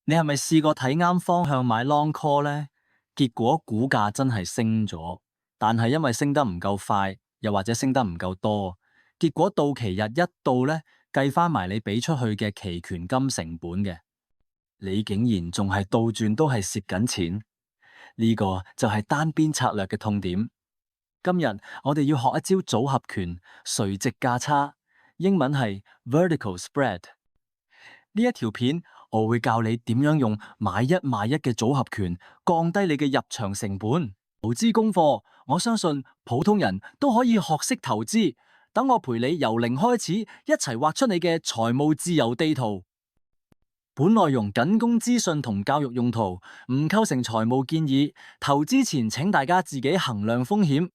你係咪試過睇啱方向買 long call 呢？結果股價真係升咗，但係因為升得唔夠快，又或者升得唔夠多，結果到期日一到呢，計翻埋你俾出去嘅期權金成本嘅，你竟然仲係倒轉都係蝕緊錢，呢個就係單邊策略嘅痛點。今日我哋要學一招組合拳，垂直價差，英文係 vertical spread。呢一條片我會教你點樣用買一賣一嘅組合拳降低你嘅入場成本。投資功課，我相信普通人都可以學識投資。等我陪你由零開始，一齊畫出你嘅財務自由地圖。本內容僅供資訊同教育用途，唔構成財務建議。投資前請大家自己衡量風險。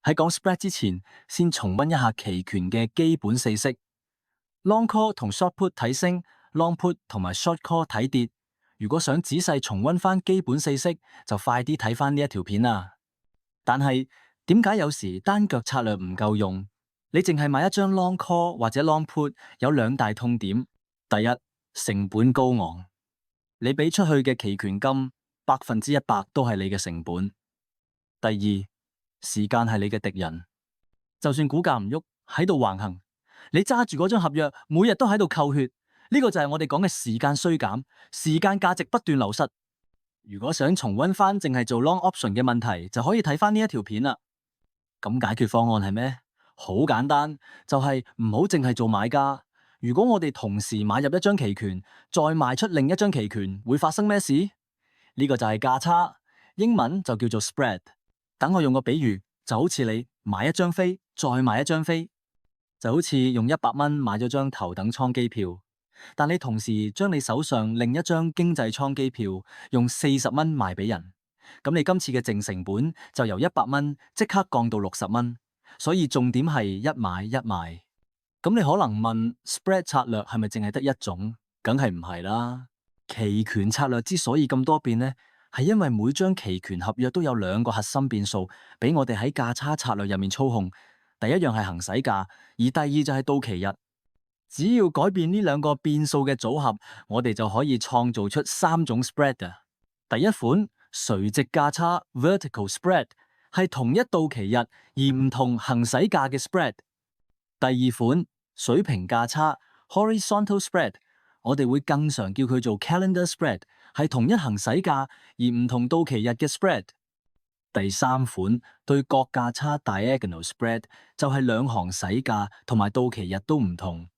喺講 spread 之前，先重溫一下期權嘅基本四式：long call 同 short put 睇升，long put 同埋 short call 睇跌。如果想仔細重溫翻基本四式，就快啲睇翻呢一條片啦。但係點解有時單腳策略唔夠用？你淨係買一張 long call 或者 long put，有兩大痛點。第一，成本高昂，你俾出去嘅期權金100%都係你嘅成本。第二，時間係你嘅敵人，就算股價唔喐喺度橫行，你揸住嗰張合約，每日都喺度扣血。呢個就係我哋講嘅時間衰減，時間價值不斷流失。如果想重溫翻淨係做 long option 嘅問題，就可以睇翻呢一條片啦。咁解決方案係咩？好簡單，就係唔好淨係做買家。如果我哋同時買入一張期權，再賣出另一張期權，會發生咩事？呢個就係價差，英文就叫做 spread。等我用個比喻，就好似你買一張飛，再買一張飛，就好似用100蚊買咗張頭等艙機票，但你同時將你手上另一張經濟艙機票用40蚊賣俾人，咁你今次嘅淨成本就由100蚊即刻降到60蚊。所以重點係一買一賣。咁你可能問 spread 策略係咪淨係得一種？梗係唔係啦。期權策略之所以咁多變呢，係因為每張期權合約都有兩個核心變數，俾我哋喺價差策略入面操控。第一樣係行使價，而第二就係到期日。只要改變呢兩個變數嘅組合，我哋就可以創造出三種 spread 啊。第一款垂直價差 vertical spread 係同一到期日而唔同行使價嘅 spread。第二款水平價差 horizontal spread， 我哋會更常叫佢做 calendar spread， 係同一行使價而唔同到期日嘅 spread。第三款對角價差 diagonal spread 就係兩行使價同埋到期日都唔同。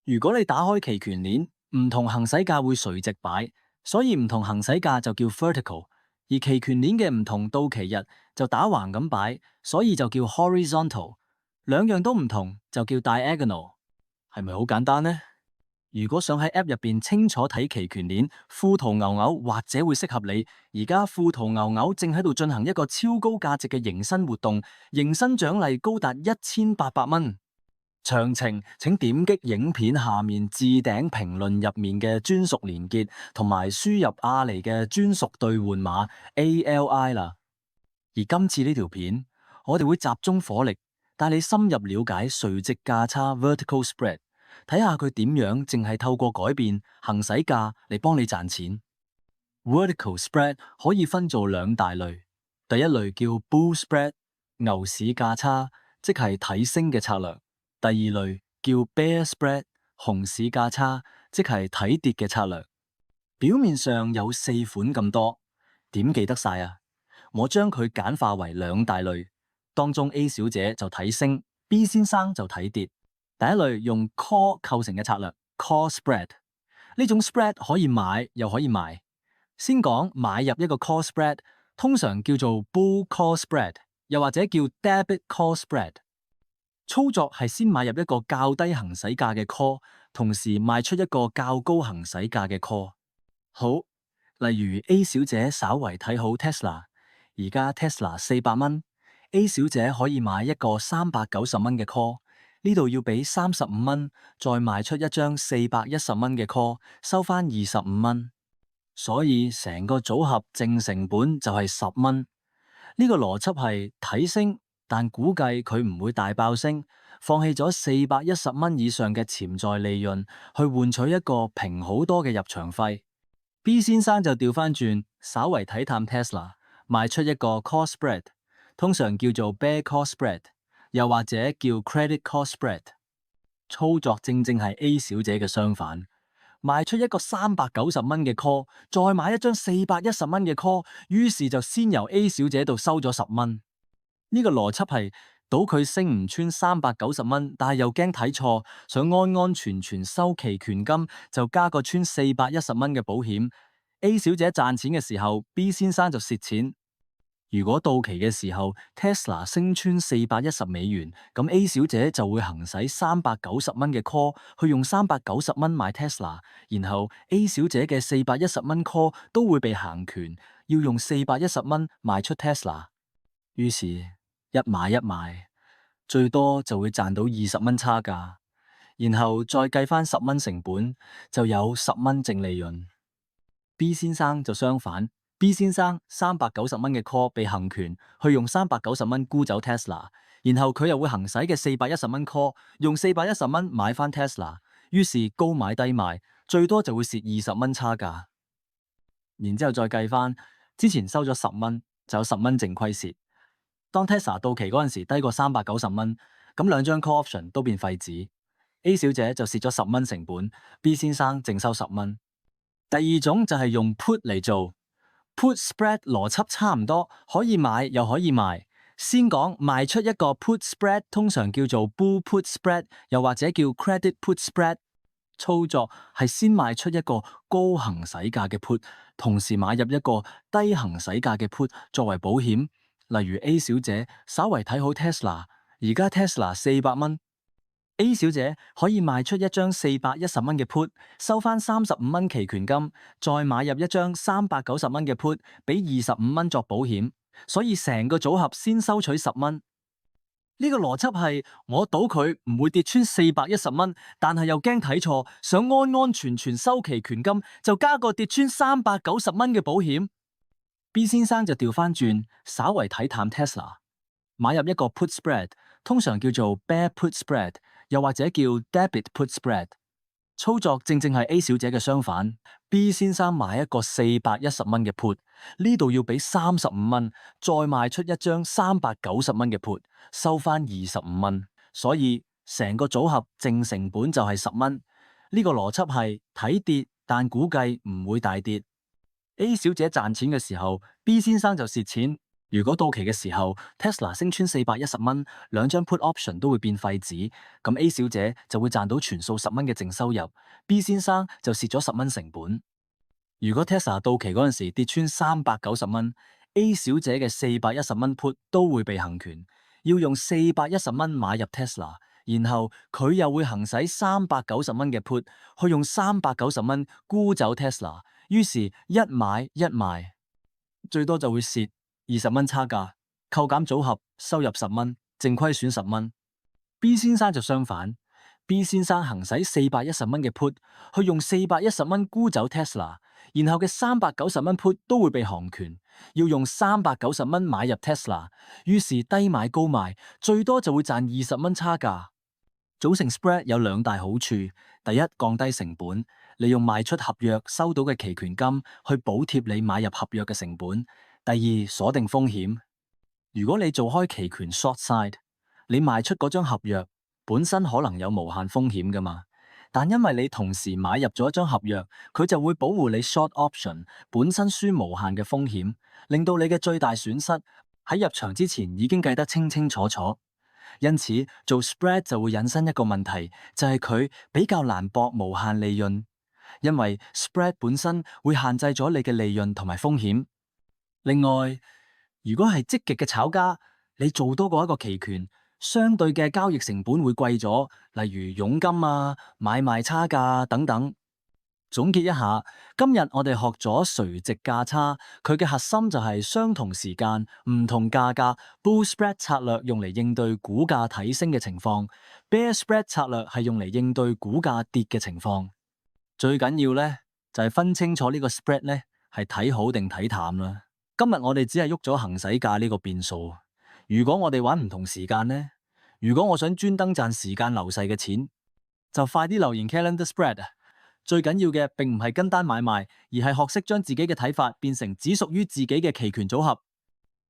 如果你打開期權鏈，唔同行使價會垂直擺，所以唔同行使價就叫 vertical。而期權鏈嘅唔同到期日就打橫咁擺，所以就叫 horizontal。兩樣都唔同就叫 diagonal。係咪好簡單呢？如果想喺 App 入邊清楚睇期權鏈，富途牛牛或者會適合你。而家富途牛牛正喺度進行一個超高價值嘅迎新活動，迎新獎勵高達1800蚊。詳情請點擊影片下面置頂評論入面嘅專屬連結，同埋輸入阿尼嘅專屬兌換碼 ALI 啦。而今次呢條片，我哋會集中火力帶你深入了解垂直價差 vertical spread， 睇下佢點樣淨係透過改變行使價嚟幫你賺錢。vertical spread 可以分做兩大類，第一類叫 bull spread 牛市價差，即係睇升嘅策略。第二類叫 bear spread 熊市價差，即係睇跌嘅策略。表面上有4款咁多，點記得晒啊？我將佢簡化為兩大類，當中 A 小姐就睇升， B 先生就睇跌。第一類用 call 構成嘅策略 call spread， 呢種 spread 可以買又可以賣。先講買入一個 call spread， 通常叫做 bull call spread， 又或者叫 debit call spread。操作係先買入一個較低行使價嘅 call， 同時賣出一個較高行使價嘅 call。好，例如 A 小姐稍為睇好 Tesla， 而家 Tesla 400蚊，A 小姐可以買一個390蚊嘅 call， 呢度要俾35蚊，再賣出一張410蚊嘅 call， 收翻25蚊，所以成個組合淨成本就係10蚊。呢個邏輯係睇升，但估計佢唔會大爆升，放棄咗410蚊以上嘅潛在利潤，去換取一個平好多嘅入場費。B 先生就調翻轉，稍為睇淡 Tesla，賣出一個 call spread，通常叫做 bear call spread，又或者叫 credit call spread。操作正正係 A 小姐嘅相反，賣出一個390蚊嘅 call，再買一張410蚊嘅 call，於是就先由 A 小姐度收咗10蚊。呢個邏輯係賭佢升唔穿390蚊，但係又驚睇錯，想安安全全收期權金，就加個穿410蚊嘅保險。A 小姐賺錢嘅時候，B 先生就蝕錢。如果到期嘅時候 Tesla 升穿$410，咁 A 小姐就會行使390蚊嘅 call 去用390蚊買 Tesla，然後 A 小姐嘅410蚊 call 都會被行權，要用410蚊賣出 Tesla。於是，一買一賣，最多就會賺到20蚊差價，然後再計翻10蚊成本，就有10蚊淨利潤。B 先生就相反。B 先生390蚊嘅 call 被行權，去用390蚊沽走 Tesla， 然後佢又會行使嘅410蚊 call， 用410蚊買翻 Tesla， 於是高買低賣，最多就會蝕20蚊差價。然之後再計翻，之前收咗10蚊，就有10蚊淨虧蝕。當 Tesla 到期嗰陣時低過390蚊，咁兩張 call option 都變廢紙。A 小姐就蝕咗10蚊成本， B 先生淨收10蚊。第二種就係用 put 嚟做。Put spread 邏輯差唔多，可以買又可以賣。先講賣出一個 put spread， 通常叫做 bull put spread， 又或者叫 credit put spread。操作係先賣出一個高行使價嘅 put， 同時買入一個低行使價嘅 put 作為保險。例如 A 小姐稍為睇好 Tesla， 而家 Tesla 400蚊。A 小姐可以賣出一張410蚊嘅 put， 收翻35蚊期權金，再買入一張390蚊嘅 put， 俾25蚊作保險，所以成個組合先收取10蚊。呢個邏輯係我賭佢唔會跌穿410蚊，但係又驚睇錯，想安安全全收期權金，就加個跌穿390蚊嘅保險。B 先生就調翻轉，稍為睇淡 Tesla， 買入一個 put spread， 通常叫做 bear put spread，又或者叫 debit put spread。 操作正正係 A 小姐嘅相反。 B 先生買一個410蚊嘅 put， 呢度要俾35蚊，再賣出一張390蚊嘅 put， 收翻25蚊，所以成個組合淨成本就係10蚊。呢個邏輯係睇跌，但估計唔會大跌。 A 小姐賺錢嘅時候， B 先生就蝕錢。如果到期嘅時候 Tesla 升穿410蚊，兩張 put option 都會變廢紙，咁 A 小姐就會賺到全數10蚊嘅淨收入， B 先生就蝕咗10蚊成本。如果 Tesla 到期嗰陣時跌穿390蚊， A 小姐嘅410蚊 put 都會被行權，要用410蚊買入 Tesla， 然後佢又會行使390蚊嘅 put 去用390蚊沽走 Tesla， 於是一買一賣，最多就會蝕20蚊差價，扣減組合收入10蚊，淨虧損10蚊。B 先生就相反。 B 先生行使410蚊嘅 put 去用410蚊沽走 Tesla， 然後嘅390蚊 put 都會被行權，要用390蚊買入 Tesla， 於是低買高賣，最多就會賺20蚊差價。組成 spread 有兩大好處，第一，降低成本，利用賣出合約收到嘅期權金去補貼你買入合約嘅成本。第二，鎖定風險。如果你做開期權 short side， 你賣出嗰張合約本身可能有無限風險噶嘛，但因為你同時買入咗一張合約，佢就會保護你 short option 本身輸無限嘅風險，令到你嘅最大損失喺入場之前已經計得清清楚楚。因此做 spread 就會引申一個問題，就係佢比較難博無限利潤，因為 spread 本身會限制咗你嘅利潤同埋風險。另外，如果係積極嘅炒家，你做多過一個期權，相對嘅交易成本會貴咗，例如佣金啊、買賣差價等等。總結一下，今日我哋學咗垂直價差，佢嘅核心就係相同時間唔同價格 bull spread 策略用嚟應對股價睇升嘅情況， bear spread 策略係用嚟應對股價跌嘅情況。最緊要咧就係分清楚呢個 spread 咧係睇好定睇淡啦。今日我哋只係喐咗行使價呢個變數。如果我哋玩唔同時間呢？如果我想專登賺時間流逝嘅錢，就快啲留言 calendar spread 啊！最緊要嘅並唔係跟單買賣，而係學識將自己嘅睇法變成只屬於自己嘅期權組合。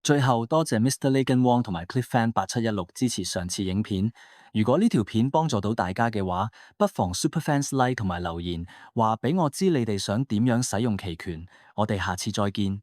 最後多謝 Mr. Legan Wong 同埋 CliffFan 8716支持上次影片。如果呢條片幫助到大家嘅話，不妨 Superfans Like 同埋留言，話俾我知你哋想點樣使用期權。我哋下次再見。